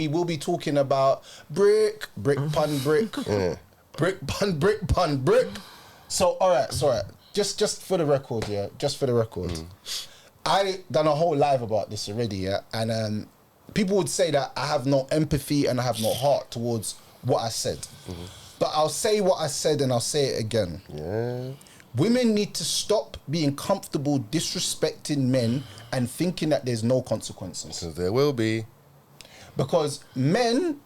we will be talking about brick pun brick, brick pun brick. So all right. Just for the record, just for the record. I done a whole live about this already, and people would say that I have no empathy and I have no heart towards what I said. But I'll say what I said and I'll say it again. Yeah. Women need to stop being comfortable disrespecting men and thinking that there's no consequences. Because there will be. Because men,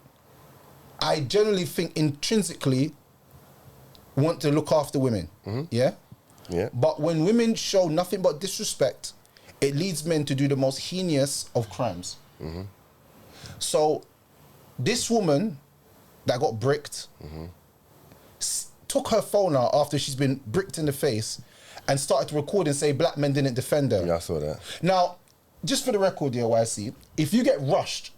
I generally think intrinsically want to look after women. Yeah? Yeah. But when women show nothing but disrespect, it leads men to do the most heinous of crimes. So this woman that got bricked took her phone out after she's been bricked in the face and started to record and say black men didn't defend her. Yeah, I saw that. Now, just for the record here, YC, if you get rushed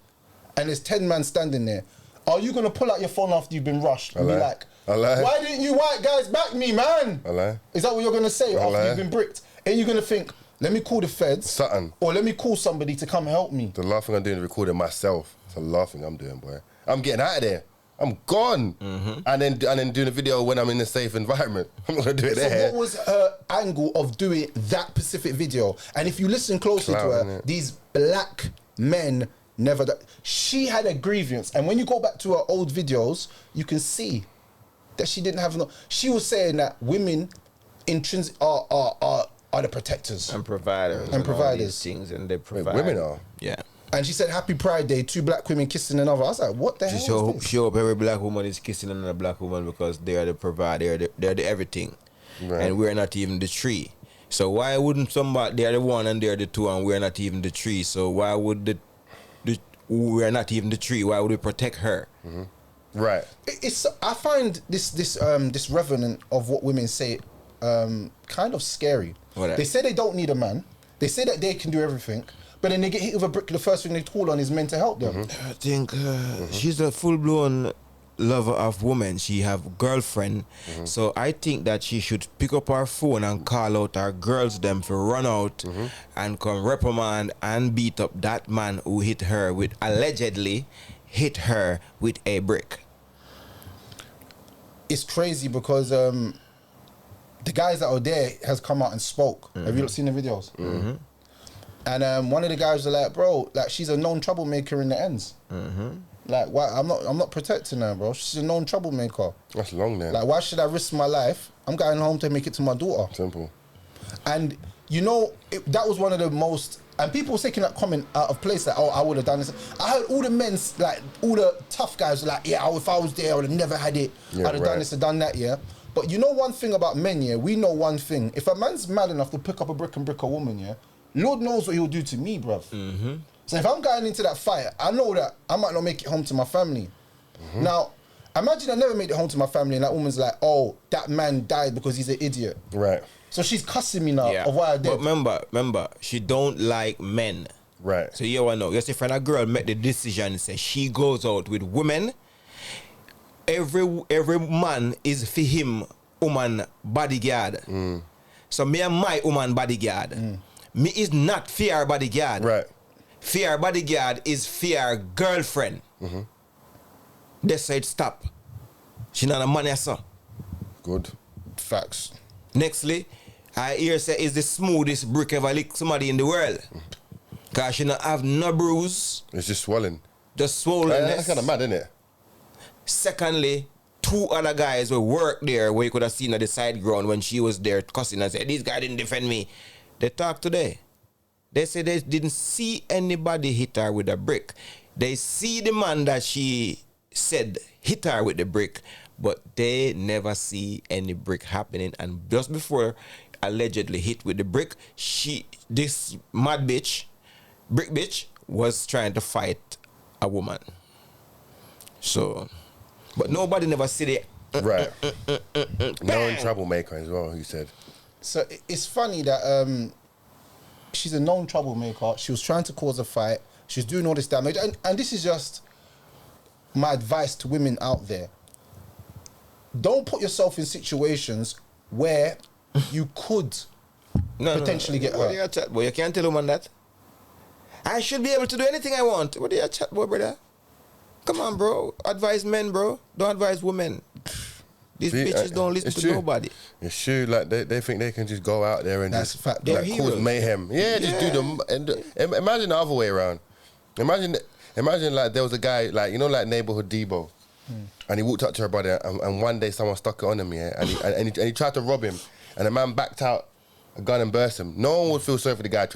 and there's 10 men standing there, are you going to pull out your phone after you've been rushed and be like, why didn't you white guys back me, man? Is that what you're going to say after you've been bricked? And you're going to think, let me call the feds or let me call somebody to come help me? The last thing I'm doing is recording myself. It's the last thing I'm doing, boy. I'm getting out of there. I'm gone. And then doing a video when I'm in a safe environment. I'm not going to do it there. So what was her angle of doing that specific video? And if you listen closely to her, these black men never... She had a grievance. And when you go back to her old videos, you can see that she didn't have no... She was saying that women intrinsic are the protectors and providers and all these things, and they provide. Wait, women are. Yeah. And she said, "Happy Pride Day." 2 black women kissing another. I was like, "What the hell?" She hope every black woman is kissing another black woman because they are the provider. They're the everything, and we're not even the tree. So why wouldn't somebody? They're the one and they're the two, and we're not even the tree. So why would we're not even the tree? Why would we protect her? Right. I find this revenant of what women say kind of scary. They say they don't need a man. They say that they can do everything, but then they get hit with a brick. The first thing they call on is men to help them. I think she's a full-blown lover of women. She have girlfriend, so I think that she should pick up her phone and call out her girls them to run out and come reprimand and beat up that man who allegedly hit her with a brick. It's crazy because the guys that are there has come out and spoke. Have you seen the videos? And one of the guys was like, "Bro, like she's a known troublemaker in the ends. Like, why? I'm not protecting her, bro. She's a known troublemaker. That's long then. Like, why should I risk my life? I'm going home to make it to my daughter." Simple. And you know, that was one of the most. And people were taking that comment out of place, like, "Oh, I would have done this." I heard all the men, like all the tough guys, were like, "Yeah, if I was there, I would have never had it. I'd have done this and done that." Yeah. But you know one thing about men, yeah, we know one thing. If a man's mad enough to pick up a brick and brick a woman, yeah, Lord knows what he'll do to me, bruv. So if I'm going into that fight, I know that I might not make it home to my family. Now, imagine I never made it home to my family and that woman's like, "Oh, that man died because he's an idiot." Right. So she's cussing me now of why I did. But remember, she don't like men. Right. So you want to know, just if a girl make the decision and say she goes out with women, every man is for him woman bodyguard. So me and my woman bodyguard. Me is not fear bodyguard. Right. Fear bodyguard is fear girlfriend. They said stop. She not a money, sir. Good. Facts. Nextly, I hear say is the smoothest brick ever lick somebody in the world. Cause she not have no bruise. It's just swelling. Just swollen. That's kind of mad, isn't it? Secondly, 2 other guys will work there where you could have seen at the side ground when she was there cussing and said, "This guy didn't defend me." They talk today. They say they didn't see anybody hit her with a brick. They see the man that she said hit her with the brick, but they never see any brick happening. And just before allegedly hit with the brick, this mad bitch, brick bitch, was trying to fight a woman. So, but nobody never see it. Right. Known troublemaker as well, he said. So it's funny that she's a known troublemaker. She was trying to cause a fight. She's doing all this damage. And this is just my advice to women out there. Don't put yourself in situations where you could potentially get hurt. Well, you can't tell a woman that. I should be able to do anything I want. What do you chat about, brother? Come on, bro. Advise men, bro. Don't advise women. These bitches don't listen to nobody. It's true. Like they think they can just go out there and That's just fact. They're cause heroes. mayhem. Yeah, just do them. And imagine the other way around. Imagine like there was a guy like like neighborhood Debo, and he walked up to her brother, and one day someone stuck it on him, yeah, and he tried to rob him, and the man backed out a gun and burst him. No one would feel sorry for the guy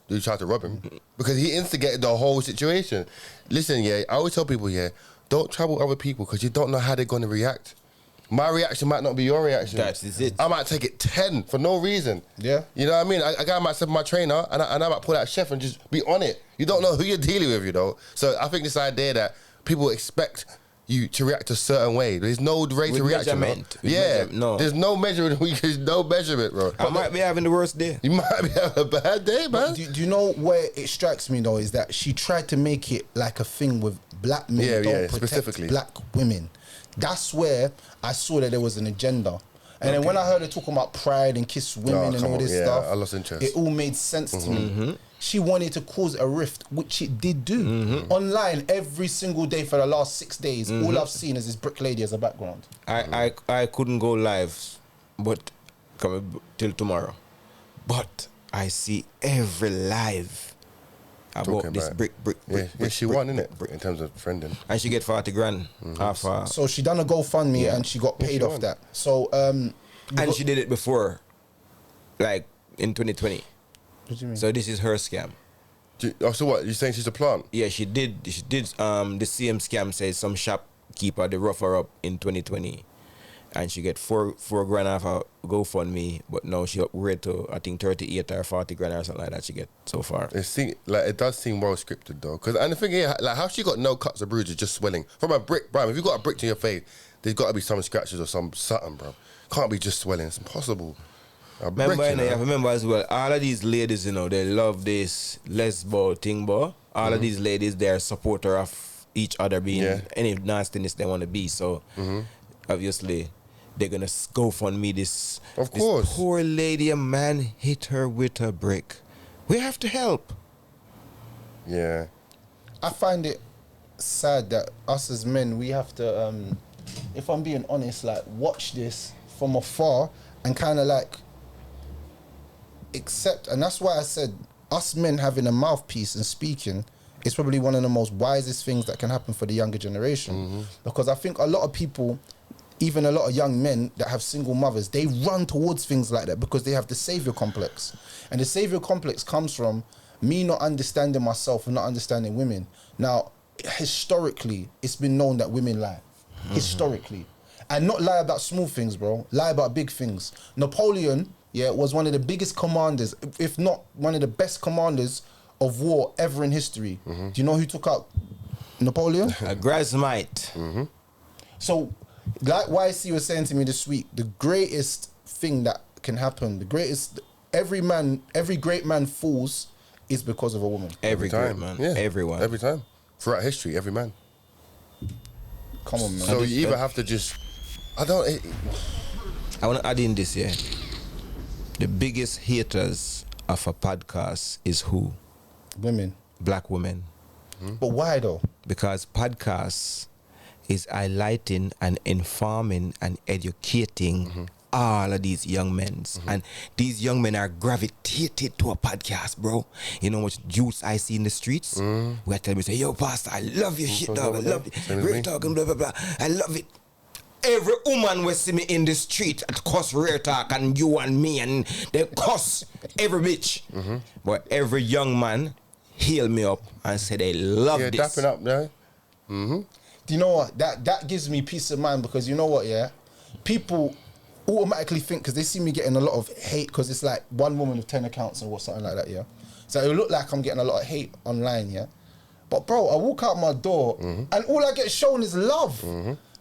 who tried to rob him because he instigated the whole situation. Listen, yeah, I always tell people, yeah, don't trouble other people because you don't know how they're going to react. My reaction might not be your reaction. That is it. I might take it 10 for no reason. Yeah. You know what I mean? A guy might send my trainer and I might pull out chef and just be on it. You don't know who you're dealing with, So I think this idea that people expect you to react a certain way. There's no rate of reaction. No. There's no measurement. There's no measurement, bro. I might be having the worst day. You might be having a bad day, man. Do you know where it strikes me though is that she tried to make it like a thing with black men don't protect specifically black women. That's where I saw that there was an agenda. And then when I heard her talking about pride and kiss women and all this stuff, I lost interest. it all made sense to me. She wanted to cause a rift, which it did do. Online, every single day for the last 6 days, all I've seen is this brick lady as a background. I couldn't go live, but till tomorrow. But I see every live about this brick. Yeah, she won, innit? In terms of friending. And she get 40 grand off her. So she done a GoFundMe and she got paid off that. So and she did it before, like in 2020. What do you mean? So this is her scam. So what? You're saying she's a plant? Yeah, she did. The same scam says some shopkeeper they rough her up in 2020, and she get four grand off her GoFundMe, but now she upgrade to I think 38 or 40 grand or something like that. She get so far. It does seem well scripted though, and the thing is, like, how she got no cuts or bruises, just swelling from a brick, bro. If you got a brick to your face, there's got to be some scratches or something, bro. Can't be just swelling. It's impossible. Remember as well, all of these ladies, they love this lesbo thing, bro. All of these ladies, they're supporter of each other being any nastiness they want to be. So, obviously, they're going to GoFundMe this. Of course. This poor lady, a man hit her with a brick. We have to help. Yeah. I find it sad that us as men, we have to, if I'm being honest, like, watch this from afar and kind of like accept. And that's why I said us men having a mouthpiece and speaking is probably one of the most wisest things that can happen for the younger generation. Because I think a lot of people, even a lot of young men that have single mothers, they run towards things like that because they have the savior complex. And the savior complex comes from me not understanding myself and not understanding women. Now, historically, it's been known that women lie. Historically. And not lie about small things, bro. Lie about big things. Napoleon, was one of the biggest commanders, if not one of the best commanders of war ever in history. Do you know who took out Napoleon? A Grasmite. So, like YC was saying to me this week, the greatest thing that can happen, every great man falls is because of a woman. Every great man. Yeah. Everyone. Every time. Throughout history, every man. Come on, man. So you either have to just... I want to add in this, The biggest haters of a podcast is who? Women. Black women. But why though? Because podcasts is highlighting and informing and educating all of these young men. And these young men are gravitated to a podcast, bro. You know how much youths I see in the streets? Where I tell me, say, yo, pastor, I love your shit, dog. I love it. Rare talk and blah, blah, blah. I love it. Every woman will see me in the street at cuss Rare Talk and you and me and they cuss every bitch. But every young man heal me up and say they love this. Yeah, dapping up, yeah. Do you know what? That gives me peace of mind because you know what, people automatically think, because they see me getting a lot of hate because it's like one woman with 10 accounts or something like that, So it look like I'm getting a lot of hate online, But bro, I walk out my door and all I get shown is love.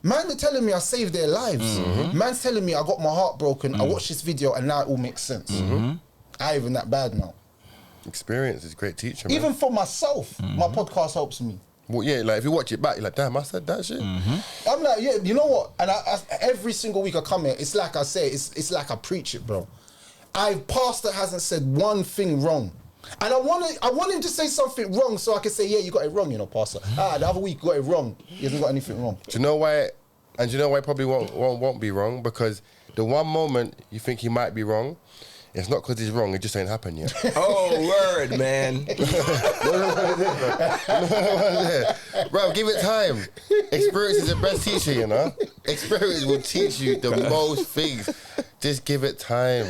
Man, they're telling me I saved their lives. Man's telling me I got my heart broken. I watched this video and now it all makes sense. I ain't even that bad now. Experience is a great teacher, man. Even for myself, my podcast helps me. Well, yeah, like if you watch it back, you're like, damn, I said that shit. I'm like, you know what? And I every single week I come here, it's like I say, it's like I preach it, bro. Pastor hasn't said one thing wrong. And I want him to say something wrong so I can say, yeah, you got it wrong, you know, Pastor. The other week you got it wrong. He hasn't got anything wrong. Do you know why? And do you know why it probably won't be wrong? Because the one moment you think he might be wrong, it's not because he's wrong, it just ain't happened yet. Oh, word, man. Bro, give it time. Experience is the best teacher, you know? Experience will teach you the most things. Just give it time.